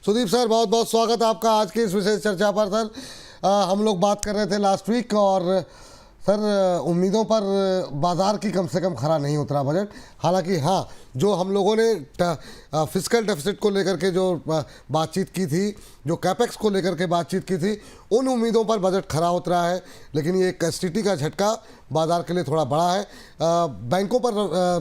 Sudeep sir, बहुत बहुत स्वागत है आपका आज की इस विशेष चर्चा पर। सर, हम लोग बात कर रहे थे लास्ट वीक और सर उम्मीदों पर बाजार की कम से कम खरा नहीं उतरा बजट। हालांकि हाँ, जो हम लोगों ने फिस्कल डेफिसिट को लेकर के जो बातचीत की थी, जो कैपेक्स को लेकर के बातचीत की थी, उन उम्मीदों पर बजट खरा उतरा है। लेकिन ये एक एसटीटी का झटका बाजार के लिए थोड़ा बड़ा है। बैंकों पर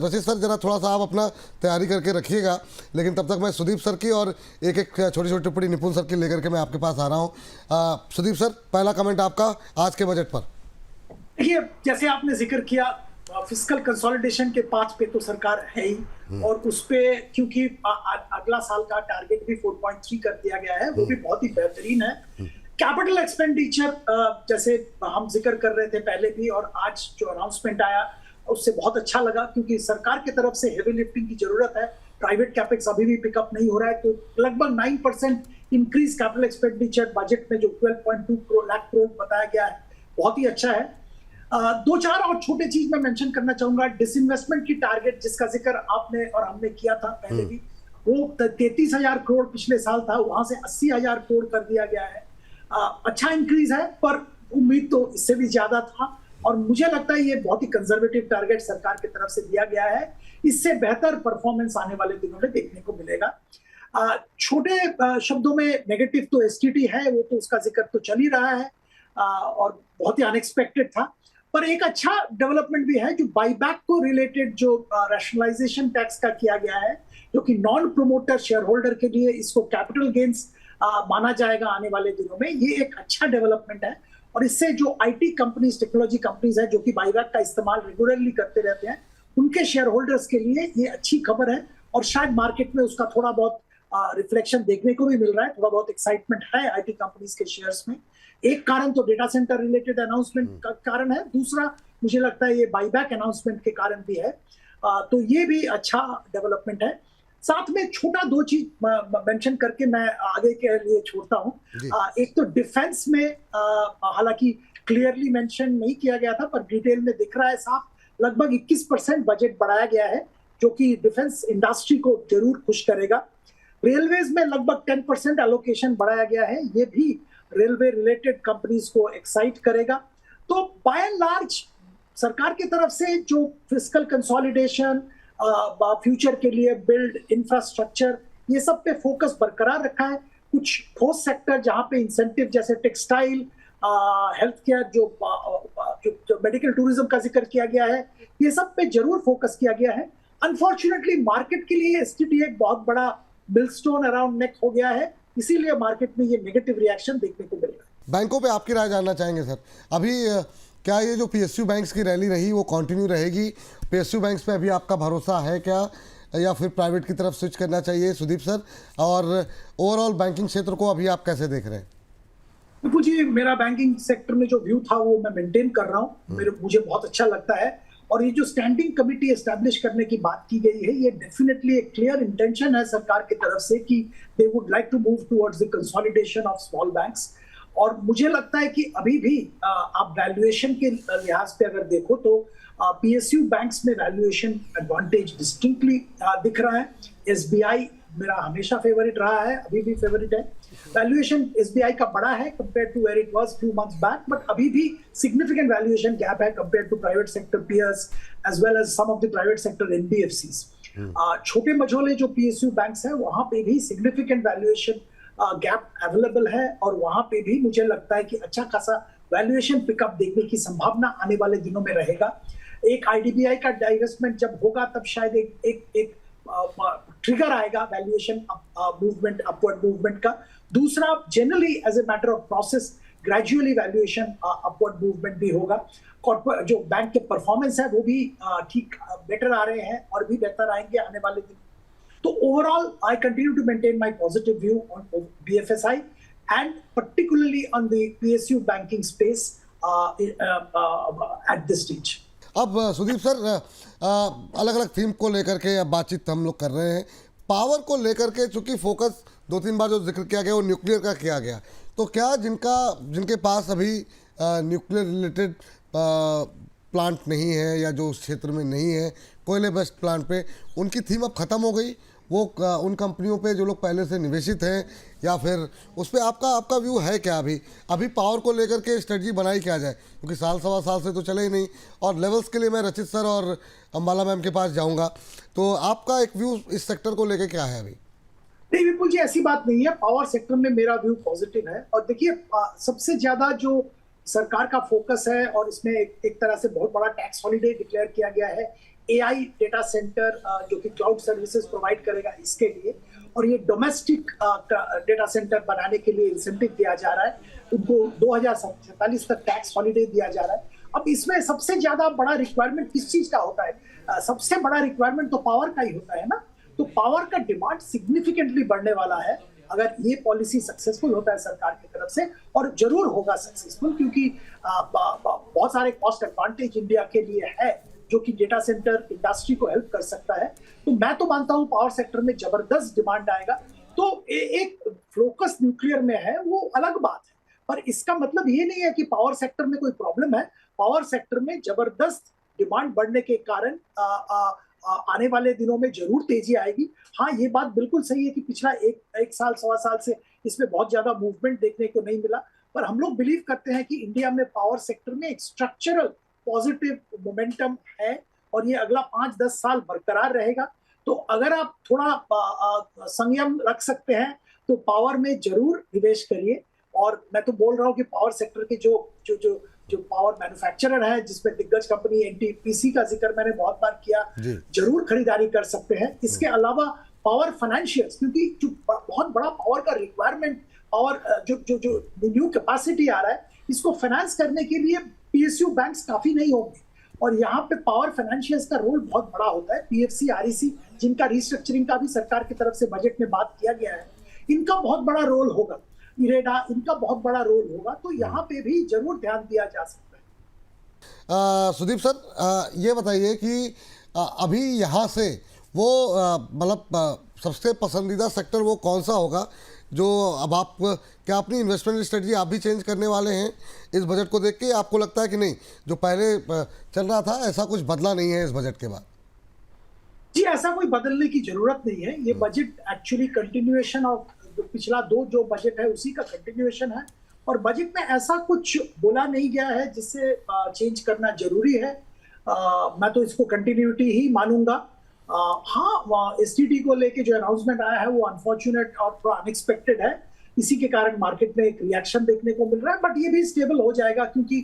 रचित सर जरा थोड़ा सा आप अपना तैयारी करके रखिएगा, लेकिन तब तक मैं सुदीप सर की और एक एक छोटी छोटी टिप्पणी निपुण सर की लेकर के मैं आपके पास आ रहा हूँ। सुदीप सर, पहला कमेंट आपका आज के बजट पर। देखिए, जैसे आपने जिक्र किया, फिस्कल कंसोलिडेशन के पाथ पे तो सरकार है ही, और उस पे क्योंकि अगला साल का टारगेट भी 4.3 कर दिया गया है, वो भी बहुत ही बेहतरीन है। कैपिटल एक्सपेंडिचर जैसे हम जिक्र कर रहे थे पहले भी, और आज जो अनाउंसमेंट आया उससे बहुत अच्छा लगा, क्योंकि सरकार की तरफ से हेवी लिफ्टिंग की जरूरत है। प्राइवेट कैपेक्स अभी भी पिकअप नहीं हो रहा है, तो लगभग 9% इंक्रीज कैपिटल एक्सपेंडिचर बजट में जो 12.2 लाख करोड़ बताया गया है, बहुत ही अच्छा है। दो चार और छोटे चीज मैं मेंशन करना चाहूंगा। डिसइन्वेस्टमेंट की टारगेट जिसका जिक्र आपने और हमने किया था पहले भी, वो 33,000 करोड़ पिछले साल था, वहां से 80,000 करोड़ कर दिया गया है। अच्छा इंक्रीज है, पर उम्मीद तो इससे भी ज्यादा था, और मुझे लगता है ये बहुत ही कंजर्वेटिव टारगेट सरकार की तरफ से दिया गया है। इससे बेहतर परफॉर्मेंस आने वाले दिनों में देखने को मिलेगा। छोटे शब्दों में नेगेटिव तो एसटीटी है, वो तो उसका जिक्र तो चल ही रहा है, और बहुत ही अनएक्सपेक्टेड था। पर एक अच्छा डेवलपमेंट भी है, जो बाईबैक को रिलेटेड जो रैशनलाइजेशन टैक्स का किया गया है, जो कि नॉन प्रोमोटर शेयर होल्डर के लिए इसको कैपिटल गेन्स माना जाएगा आने वाले दिनों में। ये एक अच्छा डेवलपमेंट है, और इससे जो आईटी कंपनीज, टेक्नोलॉजी कंपनीज है, जो कि बाईबैक का इस्तेमाल रेगुलरली करते रहते हैं, उनके शेयर होल्डर्स के लिए ये अच्छी खबर है। और शायद मार्केट में उसका थोड़ा बहुत रिफ्लेक्शन देखने को भी मिल रहा है, थोड़ा बहुत एक्साइटमेंट है आईटी कंपनीज के शेयर्स में। एक कारण तो डेटा सेंटर रिलेटेड अनाउंसमेंट का कारण है, दूसरा मुझे लगता है ये बाईबैक अनाउंसमेंट के कारण भी है। तो ये भी अच्छा डेवलपमेंट है। साथ में छोटा दो चीज मेंशन करके मैं आगे के लिए छोड़ता हूं। एक तो डिफेंस में हालांकि क्लियरली मेंशन नहीं किया गया था, पर डिटेल में दिख रहा है साफ, लगभग 21% बजट बढ़ाया गया है, जो कि डिफेंस इंडस्ट्री को जरूर खुश करेगा। रेलवेज में लगभग 10% एलोकेशन बढ़ाया गया है, ये भी रेलवे रिलेटेड कंपनीज को एक्साइट करेगा। तो बाय एंड लार्ज सरकार की तरफ से जो फिस्कल कंसोलिडेशन, फ्यूचर के लिए बिल्ड इंफ्रास्ट्रक्चर, ये सब पे फोकस बरकरार रखा है। कुछ ठोस सेक्टर जहां पे इंसेंटिव जैसे टेक्सटाइल, हेल्थ केयर, जो मेडिकल टूरिज्म का जिक्र किया गया है, ये सब पे जरूर फोकस किया गया है। अनफॉर्चुनेटली मार्केट के लिए एसटीटी एक बहुत बड़ा मिलस्टोन अराउंड नेक हो गया है, इसीलिए मार्केट में ये नेगेटिव रिएक्शन देखने को मिल रहा है। बैंकों पे आपकी राय जानना चाहेंगे सर। अभी क्या ये जो पीएसयू बैंक्स की रैली रही वो कंटिन्यू रहेगी? पीएसयू बैंक्स पे अभी आपका भरोसा है क्या, या फिर प्राइवेट की तरफ स्विच करना चाहिए सुदीप सर? और ओवरऑल बैंकिंग क्षेत्र को अभी आप कैसे देख रहे हैं? विपुल जी, मेरा बैंकिंग सेक्टर में जो व्यू था वो मैं मेंटेन कर रहा हूँ। मुझे बहुत अच्छा लगता है, और ये जो स्टैंडिंग कमिटी एस्टैब्लिश करने की बात की गई है, ये डेफिनेटली एक क्लियर इंटेंशन है सरकार की तरफ से कि they would like to move towards the consolidation of small banks. और मुझे लगता है कि अभी भी आप वैल्यूएशन के लिहाज पे अगर देखो तो पीएसयू बैंक्स में वैल्यूएशन एडवांटेज डिस्टिंक्टली दिख रहा है। एसबीआई मेरा हमेशा फेवरेट रहा है, अभी भी फेवरेट है। वैल्यूएशन एसबीआई का बड़ा है compare to where it was few months back, but अभी भी सिग्निफिकेंट वैल्यूएशन गैप है compare to private sector peers as well as some of the private sector NBFCs. छोटे मझोले जो पीएसयू बैंक्स हैं, वहां पे भी सिग्निफिकेंट वैल्यूएशन गैप अवेलेबल है, और वहां पे भी मुझे लगता है कि अच्छा खासा वैल्यूएशन पिकअप देखने की संभावना आने वाले दिनों में रहेगा। एक आईडीबीआई का डाइवेस्टमेंट जब होगा तब शायद एक ट्रिगर आएगा वैल्यूएशन मूवमेंट, अपवर्ड मूवमेंट का। दूसरा, generally as a matter of process gradually valuation upward movement भी होगा। कॉर्पोरेट जो बैंक के परफॉर्मेंस है वो भी ठीक बेटर आ रहे हैं, और भी बेहतर आएंगे आने वाले दिन। तो overall I continue to maintain my positive view on BFSI and particularly on the PSU banking space at this stage. अब सुदीप सर, अलग अलग थीम को लेकर के अब बातचीत हम लोग कर रहे हैं। पावर को लेकर के चूंकि फोकस दो तीन बार जो जिक्र किया गया वो न्यूक्लियर का किया गया, तो क्या जिनके पास अभी न्यूक्लियर रिलेटेड प्लांट नहीं है, या जो उस क्षेत्र में नहीं है कोयले बेस्ड प्लांट पे, उनकी थीम अब ख़त्म हो गई? वो उन कंपनियों पे जो लोग पहले से निवेशित हैं, या फिर उस पर आपका आपका व्यू है क्या? अभी अभी पावर को लेकर के स्ट्रेटजी बनाई क्या जाए, क्योंकि साल सवा साल से तो चले ही नहीं। और लेवल्स के लिए मैं रचित सर और अंबाला मैम के पास जाऊंगा, तो आपका एक व्यू इस सेक्टर को लेकर क्या है अभी? नहीं विपुल जी, ऐसी बात नहीं है। पावर सेक्टर में मेरा व्यू पॉजिटिव है। और देखिए, सबसे ज्यादा जो सरकार का फोकस है, और इसमें एक तरह से बहुत बड़ा टैक्स हॉलिडे डिक्लेयर किया गया है एआई डेटा सेंटर, जो कि क्लाउड सर्विसेज प्रोवाइड करेगा इसके लिए, और ये डोमेस्टिक डेटा सेंटर बनाने के लिए इंसेंटिव दिया जा रहा है। उनको 2047 तक टैक्स हॉलिडे दिया जा रहा है। अब इसमें सबसे ज्यादा बड़ा रिक्वायरमेंट किस चीज का होता है? सबसे बड़ा रिक्वायरमेंट तो पावर का ही होता है ना। तो पावर का डिमांड सिग्निफिकेंटली बढ़ने वाला है अगर ये पॉलिसी सक्सेसफुल होता है सरकार की तरफ से, और जरूर होगा सक्सेसफुल, क्योंकि बहुत सारे कॉस्ट एडवांटेज इंडिया के लिए है जो कि डेटा सेंटर इंडस्ट्री को हेल्प कर सकता है। तो मैं तो मानता हूं पावर सेक्टर में जबरदस्त डिमांड आएगा। तो एक फोकस न्यूक्लियर में है, वो अलग बात है, पर इसका मतलब ये नहीं है कि पावर सेक्टर में कोई प्रॉब्लम है। पावर सेक्टर में जबरदस्त डिमांड बढ़ने के कारण आने वाले दिनों में जरूर तेजी आएगी। हाँ, ये बात बिल्कुल सही है कि पिछला एक साल सवा साल से इसमें बहुत ज्यादा मूवमेंट देखने को नहीं मिला, पर हम लोग बिलीव करते हैं कि इंडिया में पावर सेक्टर में एक स्ट्रक्चरल पॉजिटिव मोमेंटम है, और ये अगला 5-10 साल बरकरार रहेगा। तो अगर आप थोड़ा संयम रख सकते हैं तो पावर में जरूर निवेश करिए। और मैं तो बोल रहा हूँ कि पावर सेक्टर के जो पावर मैन्युफैक्चरर है, जिसमें दिग्गज कंपनी एनटीपीसी का जिक्र मैंने बहुत बार किया, जरूर खरीदारी कर सकते हैं। इसके अलावा पावर फाइनेंशियल्स, क्योंकि जो बहुत बड़ा पावर का रिक्वायरमेंट, पावर जो न्यू कैपेसिटी आ रहा है, इसको फाइनेंस करने के लिए पीएसयू बैंक्स काफी नहीं होंगे, और यहाँ पे पावर फाइनेंशियल्स का रोल बहुत बड़ा होता है। पीएफसी, आरईसी, जिनका रिस्ट्रक्चरिंग का भी सरकार की तरफ से बजट में बात किया गया है, इनका बहुत बड़ा रोल होगा। इरेडा, इनका बहुत बड़ा रोल होगा। तो यहाँ पे भी जरूर ध्यान दिया जा सकता है। सुदीप सर, ये बताइए कि अभी यहाँ से वो मतलब सबसे पसंदीदा सेक्टर वो कौन सा होगा जो अब आप क्या अपनी इन्वेस्टमेंट स्ट्रेटजी आप भी चेंज करने वाले हैं इस बजट को देख के? आपको लगता है कि नहीं, जो पहले चल रहा था ऐसा कुछ बदला नहीं है इस बजट के बाद? जी, ऐसा कोई बदलने की जरूरत नहीं है। ये बजट एक्चुअली कंटिन्यूएशन ऑफ पिछला जो बजट है उसी का कंटिन्यूएशन है, और बजट में ऐसा कुछ बोला नहीं गया है जिससे चेंज करना जरूरी है। मैं तो इसको कंटिन्यूटी ही मानूंगा। हाँ, एसटीडी को लेके जो अनाउंसमेंट आया है वो अनफॉर्चुनेट और थोड़ा अनएक्सपेक्टेड है। इसी के कारण मार्केट में एक रिएक्शन देखने को मिल रहा है, बट ये भी स्टेबल हो जाएगा, क्योंकि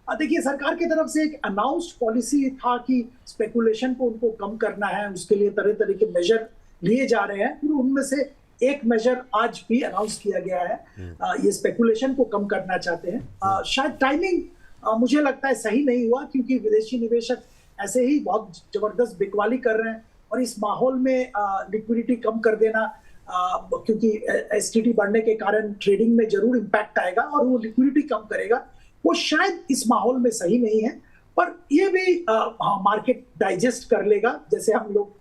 देखिए सरकार की तरफ से एक अनाउंस्ड पॉलिसी था कि स्पेकुलेशन को उनको कम करना है, उसके लिए तरह तरह के मेजर लिए जा रहे हैं। फिर उनमें से एक मेजर आज भी अनाउंस किया गया है। ये स्पेकुलेशन को कम करना चाहते हैं। शायद टाइमिंग मुझे लगता है सही नहीं हुआ, क्योंकि विदेशी निवेशक ऐसे ही बहुत जबरदस्त बिकवाली कर रहे हैं, और इस माहौल में लिक्विडिटी कम कर देना, क्योंकि एसटीटी बढ़ने के कारण ट्रेडिंग में जरूर इम्पैक्ट आएगा और वो लिक्विडिटी कम करेगा, वो शायद इस माहौल में सही नहीं है। पर ये भी मार्केट डाइजेस्ट कर लेगा, जैसे हम लोग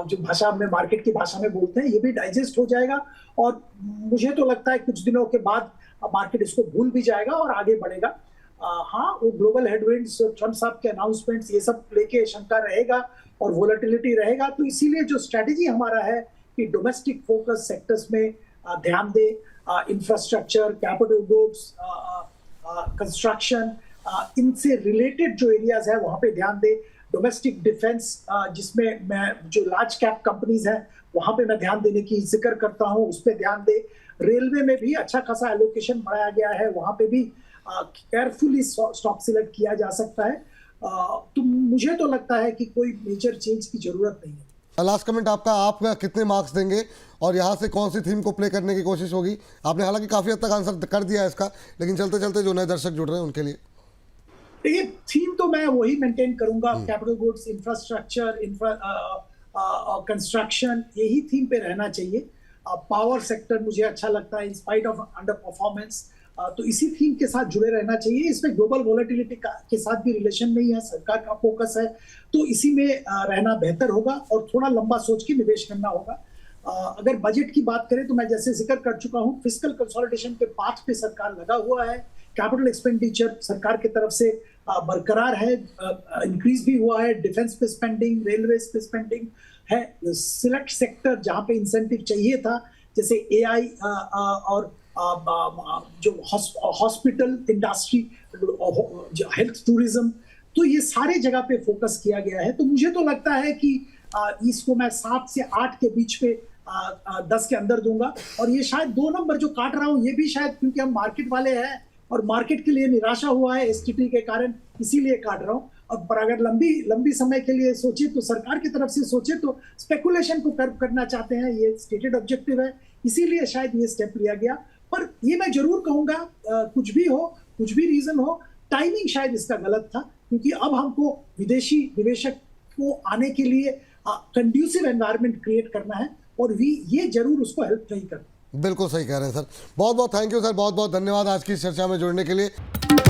जो भाषा में मार्केट की भाषा में बोलते हैं, ये भी डाइजेस्ट हो जाएगा। और मुझे तो लगता है कुछ दिनों के बाद मार्केट इसको भूल भी जाएगा और आगे बढ़ेगा। हाँ, वो ग्लोबल हेडविंड्स, ट्रम्प साहब के अनाउंसमेंट्स, ये सब लेके शंका रहेगा और वोलेटिलिटी रहेगा। तो इसीलिए जो स्ट्रेटेजी हमारा है कि डोमेस्टिक फोकस सेक्टर्स में ध्यान दे, इंफ्रास्ट्रक्चर, कैपिटल गुड्स, कंस्ट्रक्शन, इनसे रिलेटेड जो एरियाज है वहां पे ध्यान दे। डोमेस्टिक डिफेंस, जिसमें मैं जो लार्ज कैप कंपनीज हैं वहां पे मैं ध्यान देने की जिक्र करता हूं, उस पर ध्यान दे। रेलवे में भी अच्छा खासा एलोकेशन बढ़ाया गया है, वहां पे भी केयरफुली स्टॉक सिलेक्ट किया जा सकता है। तो मुझे तो लगता है कि कोई मेजर चेंज की जरूरत नहीं है। लास्ट कमेंट आपका, आप कितने मार्क्स देंगे और यहाँ से कौन सी थीम को प्ले करने की कोशिश होगी? आपने हालांकि काफी हद तक आंसर कर दिया है इसका, लेकिन चलते चलते जो नए दर्शक जुड़ रहे हैं उनके लिए देखिए, थीम तो मैं वही मेंटेन करूंगा, कैपिटल गुड्स, इंफ्रास्ट्रक्चर, कंस्ट्रक्शन, यही थीम पे रहना चाहिए। पावर सेक्टर मुझे अच्छा लगता है in spite of under performance, तो इसी थीम के साथ जुड़े रहना चाहिए। इसमें ग्लोबल वोलेटिलिटी के साथ भी रिलेशन नहीं है, सरकार का फोकस है, तो इसी में रहना बेहतर होगा और थोड़ा लंबा सोच के निवेश करना होगा। अगर बजट की बात करें तो मैं जैसे जिक्र कर चुका हूं, फिस्कल कंसोलिडेशन के पाथ पे सरकार लगा हुआ है। कैपिटल एक्सपेंडिचर सरकार की तरफ से बरकरार है, इंक्रीज भी हुआ है, डिफेंस पे स्पेंडिंग, रेलवे पे स्पेंडिंग। है सिलेक्ट सेक्टर जहां पे इंसेंटिव चाहिए था, जैसे एआई और जो हॉस्पिटल इंडस्ट्री, हेल्थ टूरिज्म, तो ये सारे जगह पे फोकस किया गया है। तो मुझे तो लगता है कि इसको मैं 7 से 8 के बीच पे 10 के अंदर दूंगा। और ये शायद 2 नंबर जो काट रहा हूँ ये भी शायद क्योंकि हम मार्केट वाले हैं और मार्केट के लिए निराशा हुआ है एसटीटी के कारण, इसीलिए काट रहा हूँ। और पर अगर लंबी समय के लिए सोचे तो सरकार की तरफ से सोचे तो स्पेकुलेशन को कर्व करना चाहते हैं, ये स्टेटेड ऑब्जेक्टिव है, इसीलिए शायद ये स्टेप लिया गया। पर ये मैं जरूर कहूंगा कुछ भी हो, कुछ भी रीजन हो, टाइमिंग शायद इसका गलत था, क्योंकि अब हमको विदेशी निवेशक को आने के लिए कंड्यूसिव एनवायरनमेंट क्रिएट करना है और ये जरूर उसको हेल्प नहीं करता। बिल्कुल सही कह रहे हैं सर। बहुत बहुत थैंक यू सर, बहुत बहुत धन्यवाद आज की इस चर्चा में जुड़ने के लिए।